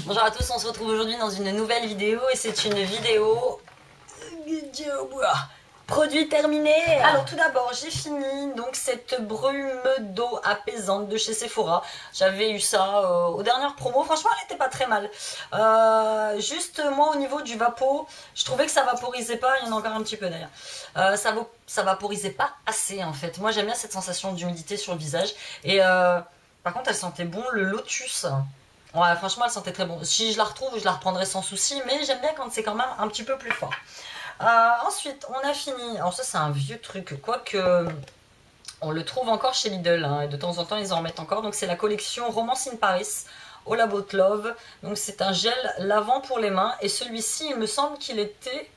Bonjour à tous, on se retrouve aujourd'hui dans une nouvelle vidéo et c'est une vidéo produit terminé. Alors tout d'abord j'ai fini donc cette brume d'eau apaisante de chez Sephora. J'avais eu ça aux dernières promos, franchement elle était pas très mal. Juste moi au niveau du vapo, je trouvais que ça vaporisait pas, il y en a encore un petit peu d'ailleurs. Ça vaporisait pas assez en fait. Moi j'aime bien cette sensation d'humidité sur le visage et par contre elle sentait bon le lotus. Ouais, franchement, elle sentait très bon. Si je la retrouve, je la reprendrai sans souci, mais j'aime bien quand c'est quand même un petit peu plus fort. Ensuite, on a fini. Alors ça, c'est un vieux truc, quoique on le trouve encore chez Lidl, hein, et de temps en temps, ils en remettent encore. Donc c'est la collection Romance in Paris, All About Love. Donc c'est un gel lavant pour les mains, et celui-ci, il me semble qu'il était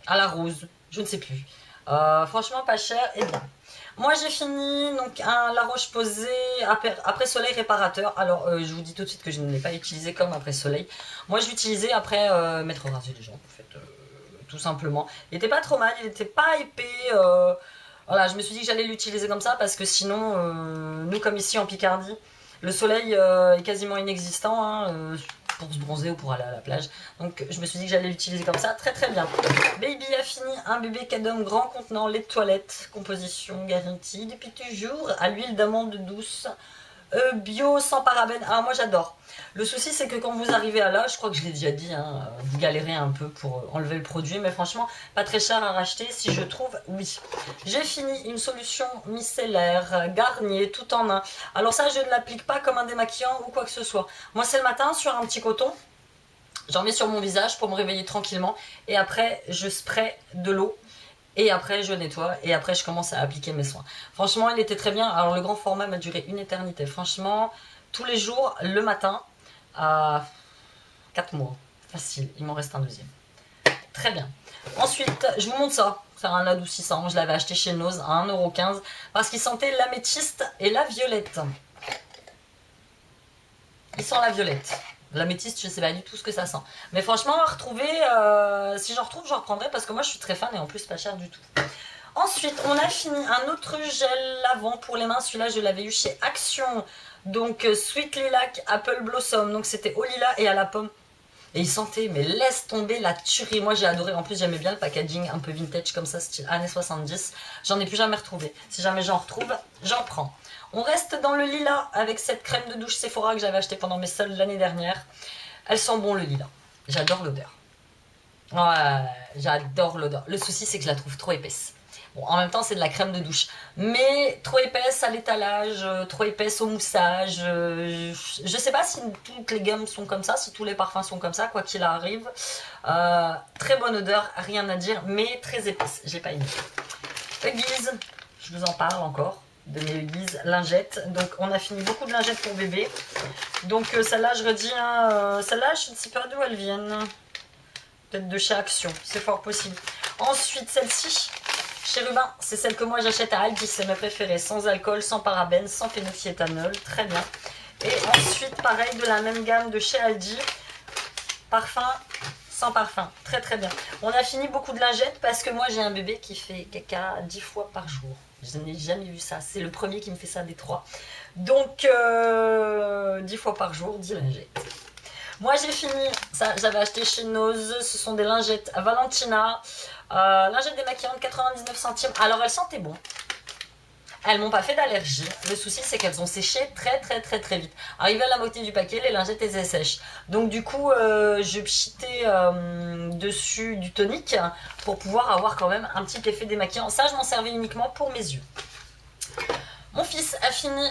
à la rose, je ne sais plus. Franchement, pas cher et bien. Moi j'ai fini donc la roche posée après soleil réparateur. Alors je vous dis tout de suite que je ne l'ai pas utilisé comme après soleil. Moi je l'utilisais après m'être rasé les jambes en fait, tout simplement. Il était pas trop mal, il était pas épais. Voilà, je me suis dit que j'allais l'utiliser comme ça parce que sinon, nous comme ici en Picardie, le soleil est quasiment inexistant hein, pour se bronzer ou pour aller à la plage. Donc je me suis dit que j'allais l'utiliser comme ça, très très bien. Baby a fini un bébé Cadom grand contenant lait de toilette, composition garantie depuis toujours, à l'huile d'amande douce, bio sans parabènes. Ah moi j'adore. Le souci c'est que quand vous arrivez à là, je crois que je l'ai déjà dit, hein, vous galérez un peu pour enlever le produit, mais franchement pas très cher à racheter si je trouve, oui. J'ai fini une solution micellaire, Garnier, tout en un. Alors ça je ne l'applique pas comme un démaquillant ou quoi que ce soit. Moi c'est le matin sur un petit coton, j'en mets sur mon visage pour me réveiller tranquillement et après je spray de l'eau. Et après je nettoie et après je commence à appliquer mes soins. Franchement il était très bien. Alors le grand format m'a duré une éternité. Franchement tous les jours le matin à 4 mois. Facile, il m'en reste un deuxième. Très bien. Ensuite je vous montre ça. C'est un adoucissant. Je l'avais acheté chez Nose à 1,15 € parce qu'il sentait l'améthyste et la violette. Il sent la violette. L'améthyste, je sais pas du tout ce que ça sent. Mais franchement, à retrouver, si j'en retrouve, j'en reprendrai parce que moi je suis très fan et en plus pas cher du tout. Ensuite, on a fini un autre gel lavant pour les mains. Celui-là, je l'avais eu chez Action. Donc, Sweet Lilac Apple Blossom. Donc, c'était au lilas et à la pomme. Et il sentait, mais laisse tomber la tuerie. Moi, j'ai adoré. En plus, j'aimais bien le packaging un peu vintage comme ça, style années 70. J'en ai plus jamais retrouvé. Si jamais j'en retrouve, j'en prends. On reste dans le lilas avec cette crème de douche Sephora que j'avais achetée pendant mes soldes l'année dernière. Elle sent bon le lilas. J'adore l'odeur. Ouais, j'adore l'odeur. Le souci, c'est que je la trouve trop épaisse. Bon, en même temps, c'est de la crème de douche. Mais trop épaisse à l'étalage, trop épaisse au moussage. Je sais pas si toutes les gammes sont comme ça, si tous les parfums sont comme ça, quoi qu'il arrive. Très bonne odeur, rien à dire, mais très épaisse. J'ai pas aimé. Huggies, je vous en parle encore. De mes Huggies lingettes. Donc on a fini beaucoup de lingettes pour bébé. Donc celle-là je redis, hein, celle-là je ne sais pas d'où elles viennent. Peut-être de chez Action, c'est fort possible. Ensuite celle-ci, chez Rubin, c'est celle que moi j'achète à Aldi, c'est mes préférées. Sans alcool, sans parabènes, sans phénoxyéthanol, très bien. Et ensuite pareil de la même gamme de chez Aldi, parfum sans parfum, très très bien. On a fini beaucoup de lingettes parce que moi j'ai un bébé qui fait caca 10 fois par jour. Je n'ai jamais vu ça, c'est le premier qui me fait ça des 3. Donc 10 fois par jour, 10 lingettes. Moi j'ai fini, ça j'avais acheté chez Nose, ce sont des lingettes Valentina, lingettes démaquillantes 99 centimes. Alors elles sentaient bon. Elles m'ont pas fait d'allergie. Le souci, c'est qu'elles ont séché très vite. Arrivé à la moitié du paquet, les lingettes étaient sèches. Donc du coup, je pchitais dessus du tonique pour pouvoir avoir quand même un petit effet démaquillant. Ça, je m'en servais uniquement pour mes yeux. Mon fils a fini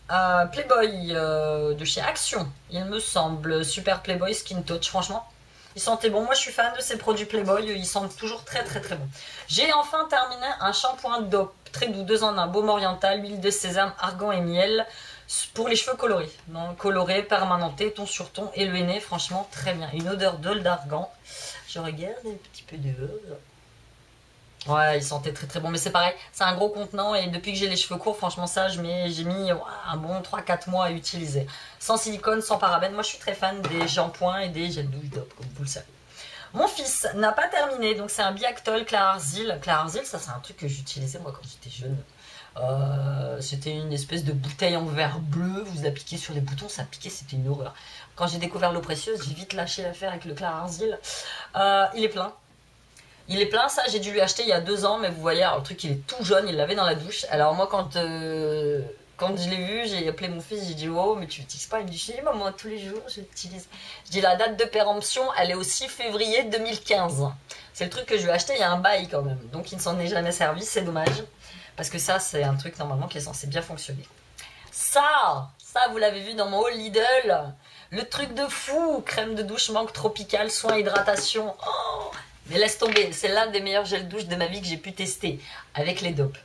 un Playboy de chez Action, il me semble. Super Playboy Skin Touch, franchement. Il sentait bon, moi je suis fan de ces produits Playboy, ils sentent toujours très bon. J'ai enfin terminé un shampoing DOP, très doux, 2 en 1, baume oriental, huile de sésame, argan et miel, pour les cheveux colorés. Donc coloré, permanenté, ton sur ton et le henné, franchement très bien. Une odeur d'eau d'argan, je regarde un petit peu dehors. Ouais, il sentait très bon, mais c'est pareil, c'est un gros contenant et depuis que j'ai les cheveux courts, franchement ça, j'ai mis un bon 3-4 mois à utiliser. Sans silicone, sans parabènes, moi je suis très fan des shampoings et des gels douche DOP, comme vous le savez. Mon fils n'a pas terminé, donc c'est un Biactol Clararzil. Clararzil, ça c'est un truc que j'utilisais moi quand j'étais jeune. C'était une espèce de bouteille en verre bleu, vous appliquez sur les boutons, ça piquait, c'était une horreur. Quand j'ai découvert l'eau précieuse, j'ai vite lâché l'affaire avec le Clarasil. Il est plein. Il est plein, ça j'ai dû lui acheter il y a 2 ans, mais vous voyez, alors, le truc il est tout jaune, il l'avait dans la douche. Alors moi quand je l'ai vu, j'ai appelé mon fils, j'ai dit oh mais tu l'utilises pas, il me dit si maman tous les jours je l'utilise. Je dis la date de péremption elle est au 6 février 2015. C'est le truc que je lui ai acheté il y a un bail quand même, donc il ne s'en est jamais servi, c'est dommage. Parce que ça c'est un truc normalement qui est censé bien fonctionner. Ça vous l'avez vu dans mon haul Lidl. Le truc de fou, crème de douche manque tropicale, soin hydratation. Oh mais laisse tomber, c'est l'un des meilleurs gels douche de ma vie que j'ai pu tester, avec les dopes.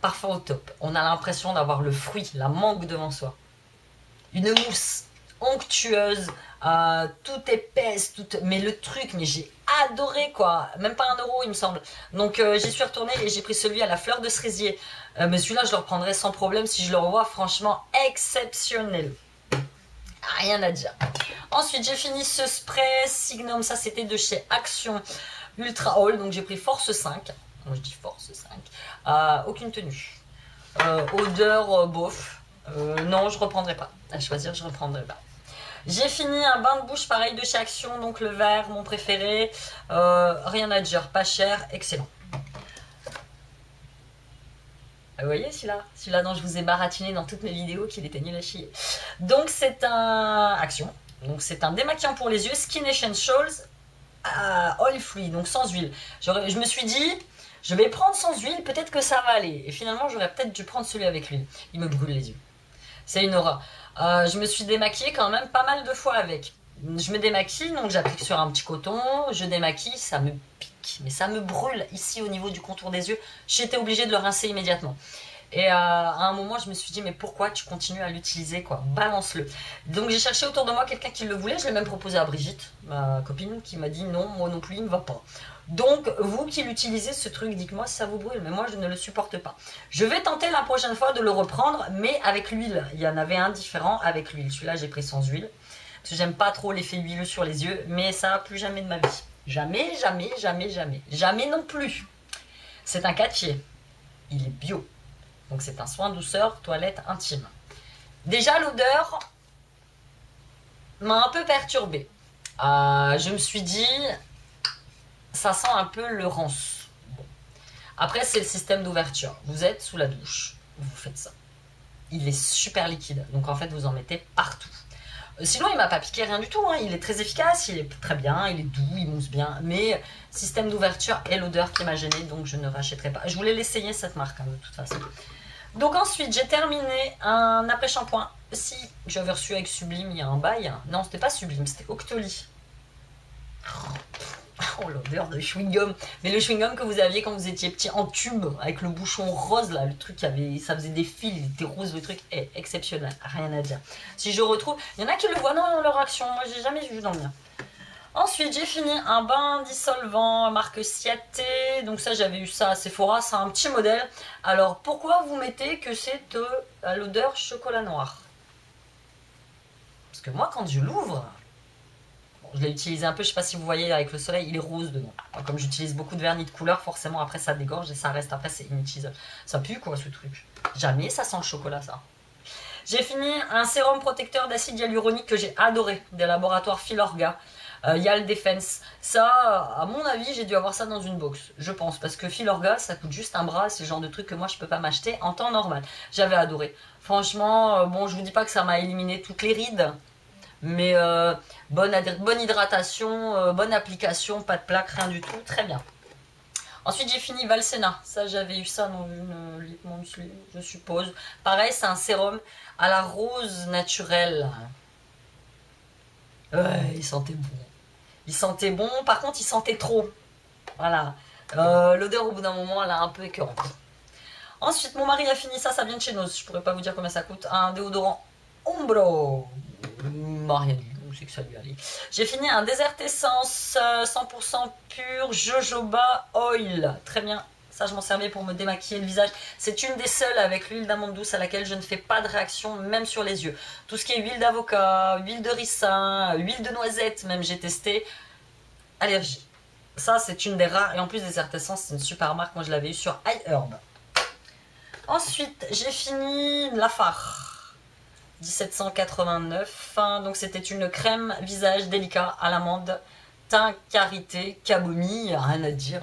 Parfum au top, on a l'impression d'avoir le fruit, la mangue devant soi. Une mousse onctueuse, toute épaisse, mais le truc, mais j'ai adoré quoi, même pas 1 euro il me semble. Donc j'y suis retournée et j'ai pris celui à la fleur de cerisier. Mais celui-là je le reprendrai sans problème si je le revois, franchement exceptionnel. Rien à dire. Ensuite j'ai fini ce spray Signum, ça c'était de chez Action Ultra All, donc j'ai pris Force 5. Moi je dis Force 5. Aucune tenue. Odeur bof. Non je reprendrai pas. À choisir je reprendrai pas. J'ai fini un bain de bouche pareil de chez Action, donc le vert, mon préféré. Rien à dire, pas cher, excellent. Vous voyez celui-là dont je vous ai baratiné dans toutes mes vidéos qu'il était nul à chier. Donc c'est un Action, donc c'est un démaquillant pour les yeux Skin Essentials oil free, donc sans huile. Je me suis dit je vais prendre sans huile, peut-être que ça va aller. Et finalement j'aurais peut-être dû prendre celui avec l'huile. Il me brûle les yeux. C'est une horreur. Je me suis démaquillée quand même pas mal de fois avec. Je me démaquille, donc j'applique sur un petit coton, je démaquille, ça me pique, mais ça me brûle ici au niveau du contour des yeux. J'étais obligée de le rincer immédiatement. Et à un moment, je me suis dit, mais pourquoi tu continues à l'utiliser quoi? Balance-le. Donc j'ai cherché autour de moi quelqu'un qui le voulait, je l'ai même proposé à Brigitte, ma copine, qui m'a dit non, moi non plus, il ne va pas. Donc vous qui l'utilisez ce truc, dites-moi si ça vous brûle, mais moi je ne le supporte pas. Je vais tenter la prochaine fois de le reprendre, mais avec l'huile. Il y en avait un différent avec l'huile. Celui-là j'ai pris sans huile. Parce que j'aime pas trop l'effet huileux sur les yeux, mais ça, plus jamais de ma vie. Jamais, jamais, jamais, jamais. Jamais non plus. C'est un catchier. Il est bio. Donc c'est un soin douceur, toilette intime. Déjà l'odeur m'a un peu perturbée. Je me suis dit, ça sent un peu le rance. Bon. Après c'est le système d'ouverture. Vous êtes sous la douche, vous faites ça. Il est super liquide, donc en fait vous en mettez partout. Sinon il m'a pas piqué rien du tout, hein. Il est très efficace, il est très bien, il est doux, il mousse bien. Mais système d'ouverture et l'odeur qui m'a gênée, donc je ne rachèterai pas. Je voulais l'essayer cette marque hein, de toute façon. Donc ensuite j'ai terminé un après-shampoing. Si j'avais reçu avec Sublime il y a un bail. Non c'était pas Sublime, c'était Octoly. Oh l'odeur de chewing-gum. Mais le chewing-gum que vous aviez quand vous étiez petit en tube, avec le bouchon rose là, le truc qui avait, ça faisait des fils, il était rose, le truc est exceptionnel, rien à dire. Si je retrouve, il y en a qui le voient dans leur action, moi j'ai jamais vu dans le mien. Ensuite j'ai fini un bain dissolvant marque Ciaté, donc ça j'avais eu ça à Sephora, c'est un petit modèle. Alors pourquoi vous mettez que c'est à l'odeur chocolat noir? Parce que moi quand je l'ouvre, je l'ai utilisé un peu, je sais pas si vous voyez avec le soleil, il est rose dedans. Comme j'utilise beaucoup de vernis de couleur, forcément après ça dégorge et ça reste, après c'est inutilisable. Ça pue quoi ce truc. Jamais ça sent le chocolat ça. J'ai fini un sérum protecteur d'acide hyaluronique que j'ai adoré, des laboratoires Filorga. Yal Defense. Ça, à mon avis, j'ai dû avoir ça dans une box, je pense, parce que Filorga, ça coûte juste un bras, c'est le genre de truc que moi je peux pas m'acheter en temps normal. J'avais adoré. Franchement, bon, je vous dis pas que ça m'a éliminé toutes les rides. Mais bonne hydratation, bonne application, pas de plaque, rien du tout, très bien. Ensuite j'ai fini Valsena, ça j'avais eu ça dans une lip monthly, je suppose. Pareil c'est un sérum à la rose naturelle. Ouais, il sentait bon. Il sentait bon, par contre il sentait trop. Voilà. L'odeur au bout d'un moment elle est un peu écœurante. Ensuite mon mari a fini ça, ça vient de chez nous, je pourrais pas vous dire combien ça coûte. Un déodorant Ombro. Rien du tout, c'est que ça lui allait. J'ai fini un Desert Essence 100% pur jojoba oil. Très bien, ça je m'en servais pour me démaquiller le visage. C'est une des seules avec l'huile d'amande douce à laquelle je ne fais pas de réaction, même sur les yeux. Tout ce qui est huile d'avocat, huile de ricin, huile de noisette, même j'ai testé. Allergie. Ça c'est une des rares, et en plus Desert Essence c'est une super marque, moi je l'avais eu sur iHerb. Ensuite, j'ai fini la Far 1789. Donc c'était une crème visage délicat à l'amande, thym, karité, camomille, rien à dire.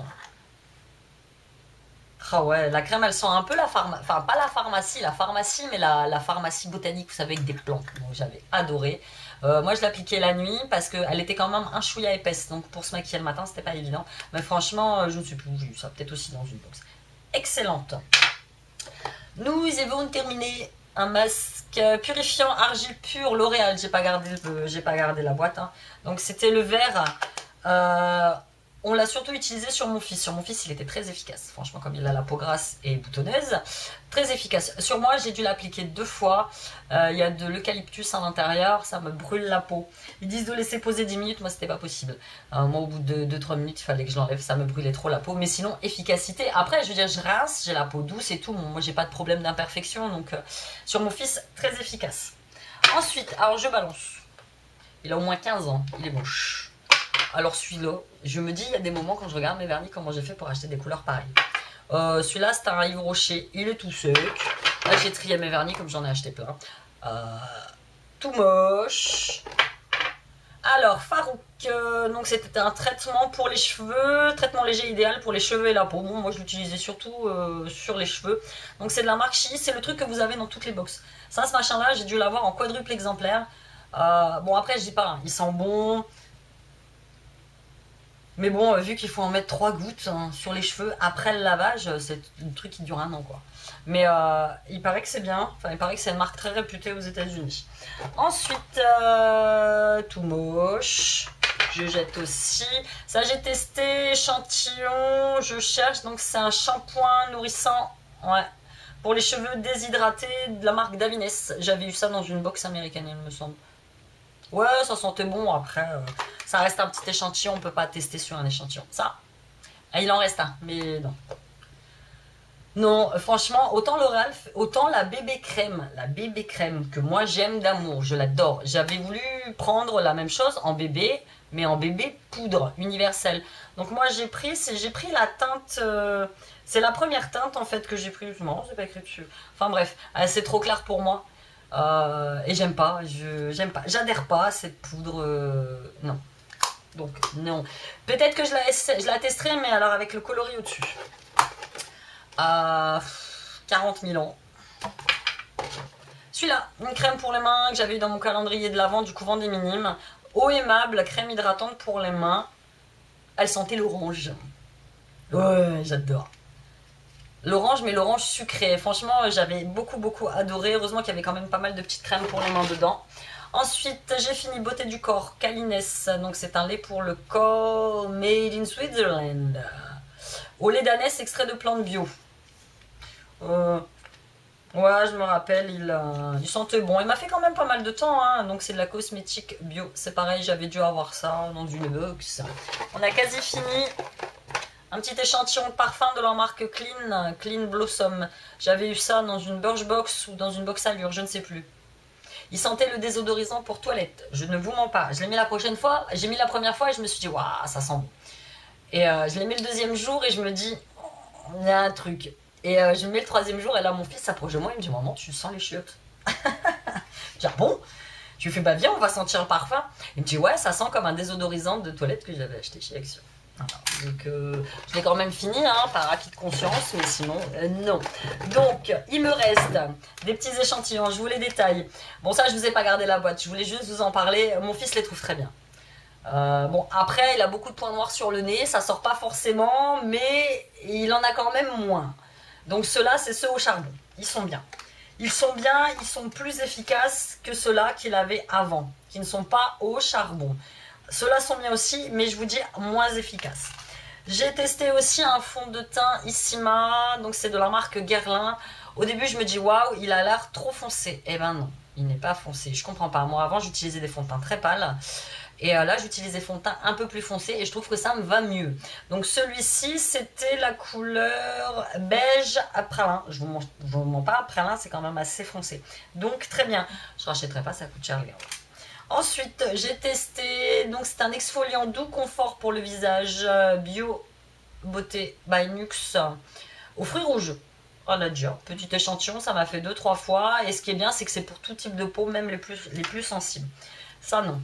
Ah ouais, la crème elle sent un peu la pharmacie, enfin pas la pharmacie, mais la pharmacie botanique, vous savez, avec des plantes. Donc j'avais adoré. Moi je l'appliquais la nuit parce qu'elle était quand même un chouïa épaisse, donc pour se maquiller le matin c'était pas évident. Mais franchement, je ne sais plus où j'ai eu ça, peut-être aussi dans une box. Excellente. Nous avons terminé un masque purifiant argile pure L'Oréal. J'ai pas gardé la boîte. Hein. Donc c'était le vert. On l'a surtout utilisé sur mon fils. Sur mon fils, il était très efficace. Franchement, comme il a la peau grasse et boutonneuse, très efficace. Sur moi, j'ai dû l'appliquer 2 fois. Il y a de l'eucalyptus à l'intérieur, ça me brûle la peau. Ils disent de laisser poser 10 minutes, moi c'était pas possible. Moi, au bout de 2-3 minutes, il fallait que je l'enlève, ça me brûlait trop la peau. Mais sinon, efficacité. Après, je veux dire, je rince, j'ai la peau douce et tout. Moi, j'ai pas de problème d'imperfection. Donc, sur mon fils, très efficace. Ensuite, alors je balance. Il a au moins 15 ans, il est moche. Alors celui-là, je me dis, il y a des moments quand je regarde mes vernis, comment j'ai fait pour acheter des couleurs pareilles. Celui-là, c'est un Yves Rocher, il est tout sec. Là, j'ai trié mes vernis comme j'en ai acheté plein. Tout moche. Alors, Farouk, donc c'était un traitement pour les cheveux, traitement léger idéal pour les cheveux et la peau. Bon, moi je l'utilisais surtout sur les cheveux. Donc c'est de la marque Chi, c'est le truc que vous avez dans toutes les box. Ça, ce machin-là, j'ai dû l'avoir en quadruple exemplaire. Bon, après, je dis pas, hein, il sent bon. Mais bon, vu qu'il faut en mettre 3 gouttes hein, sur les cheveux après le lavage, c'est un truc qui dure 1 an quoi. Mais il paraît que c'est bien, enfin il paraît que c'est une marque très réputée aux États-Unis. Ensuite, tout moche, je jette aussi. Ça j'ai testé, échantillon, je cherche, donc c'est un shampoing nourrissant, ouais, pour les cheveux déshydratés de la marque Davines. J'avais eu ça dans une box américaine il me semble. Ouais, ça sentait bon, après, ça reste un petit échantillon, on peut pas tester sur un échantillon. Ça, il en reste un, mais non. Non, franchement, autant L'Oréal, autant la bébé crème que moi j'aime d'amour, je l'adore. J'avais voulu prendre la même chose en bébé, mais en bébé poudre universelle. Donc moi j'ai pris la teinte, c'est la première teinte en fait que j'ai pris, non, c'est pas écrit dessus. Enfin bref, c'est trop clair pour moi. Et j'aime pas, j'adhère pas à cette poudre, non. Donc non. Peut-être que je la testerai, mais alors avec le coloris au-dessus. 40 000 ans. Celui-là, une crème pour les mains que j'avais eu dans mon calendrier de l'Avent du couvent des Minimes. Eau aimable, crème hydratante pour les mains. Elle sentait l'orange. Ouais, j'adore. L'orange, mais l'orange sucré. Franchement, j'avais beaucoup adoré. Heureusement qu'il y avait quand même pas mal de petites crèmes pour les mains dedans. Ensuite, j'ai fini Beauté du corps, Kalines. Donc c'est un lait pour le corps made in Switzerland. Au lait d'ânesse, extrait de plantes bio. Ouais, je me rappelle, il sentait bon. Il m'a fait quand même pas mal de temps, hein. Donc c'est de la cosmétique bio. C'est pareil, j'avais dû avoir ça dans une box. On a quasi fini. Un petit échantillon de parfum de leur marque Clean Blossom. J'avais eu ça dans une Birchbox ou dans une box allure, je ne sais plus. Il sentait le désodorisant pour toilette. Je ne vous mens pas. Je l'ai mis la fois. J'ai mis la première fois et je me suis dit, waouh, ça sent bon. Et je l'ai mis le deuxième jour et je me dis, oh, il y a un truc. Et je le mets le troisième jour et là mon fils s'approche de moi et me dit, maman, tu sens les chiottes. Je dis, ah bon? Je lui fais, bah viens, on va sentir le parfum. Il me dit, ouais, ça sent comme un désodorisant de toilette que j'avais acheté chez Action. Donc je l'ai quand même fini hein, par acquis de conscience, mais sinon non. Donc il me reste des petits échantillons, je vous les détaille. Bon ça je vous ai pas gardé la boîte, je voulais juste vous en parler. Mon fils les trouve très bien. Bon après il a beaucoup de points noirs sur le nez, ça sort pas forcément, mais il en a quand même moins. Donc ceux-là c'est ceux au charbon, ils sont bien. Ils sont bien, ils sont plus efficaces que ceux-là qu'il avait avant, qui ne sont pas au charbon. Ceux-là sont bien aussi, mais je vous dis moins efficaces. J'ai testé aussi un fond de teint Issima, donc c'est de la marque Guerlain. Au début, je me dis waouh, il a l'air trop foncé. Eh ben non, il n'est pas foncé. Je comprends pas. Moi, avant, j'utilisais des fonds de teint très pâles. Et là, j'utilise des fonds de teint un peu plus foncés et je trouve que ça me va mieux. Donc celui-ci, c'était la couleur beige à pralin. Je vous mens pas, pralin, c'est quand même assez foncé. Donc très bien. Je rachèterai pas, ça coûte cher, les gars. Ensuite, j'ai testé, donc c'est un exfoliant doux confort pour le visage Bio Beauté by Nux aux fruits rouges. Voilà déjà, petit échantillon, ça m'a fait 2-3 fois. Et ce qui est bien, c'est que c'est pour tout type de peau, même les plus sensibles. Ça, non.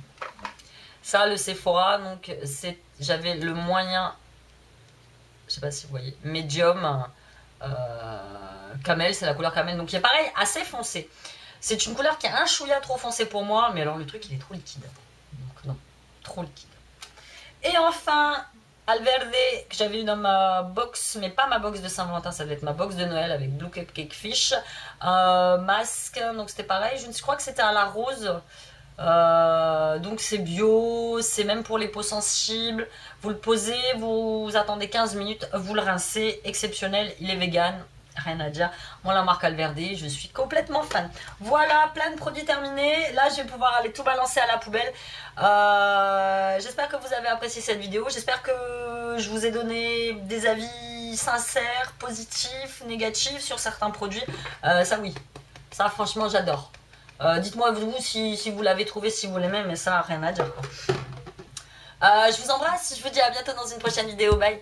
Ça, le Sephora, donc j'avais le moyen, je sais pas si vous voyez, médium camel, c'est la couleur camel. Donc il est pareil, assez foncé. C'est une couleur qui est un chouïa trop foncé pour moi, mais alors le truc, il est trop liquide. Donc non, trop liquide. Et enfin, Alverde, que j'avais eu dans ma box, mais pas ma box de Saint-Valentin, ça devait être ma box de Noël avec Blue Cupcake Fish. Masque, donc c'était pareil, je crois que c'était à la rose. Donc c'est bio, c'est même pour les peaux sensibles. Vous le posez, vous attendez 15 minutes, vous le rincez, exceptionnel, il est vegan. Rien à dire. Moi, la marque Alverde, je suis complètement fan. Voilà, plein de produits terminés. Là, je vais pouvoir aller tout balancer à la poubelle. J'espère que vous avez apprécié cette vidéo. J'espère que je vous ai donné des avis sincères, positifs, négatifs sur certains produits. Ça, oui. Ça, franchement, j'adore. Dites-moi, vous, si vous l'avez trouvé, si vous l'aimez, mais ça, rien à dire. Je vous embrasse. Je vous dis à bientôt dans une prochaine vidéo. Bye.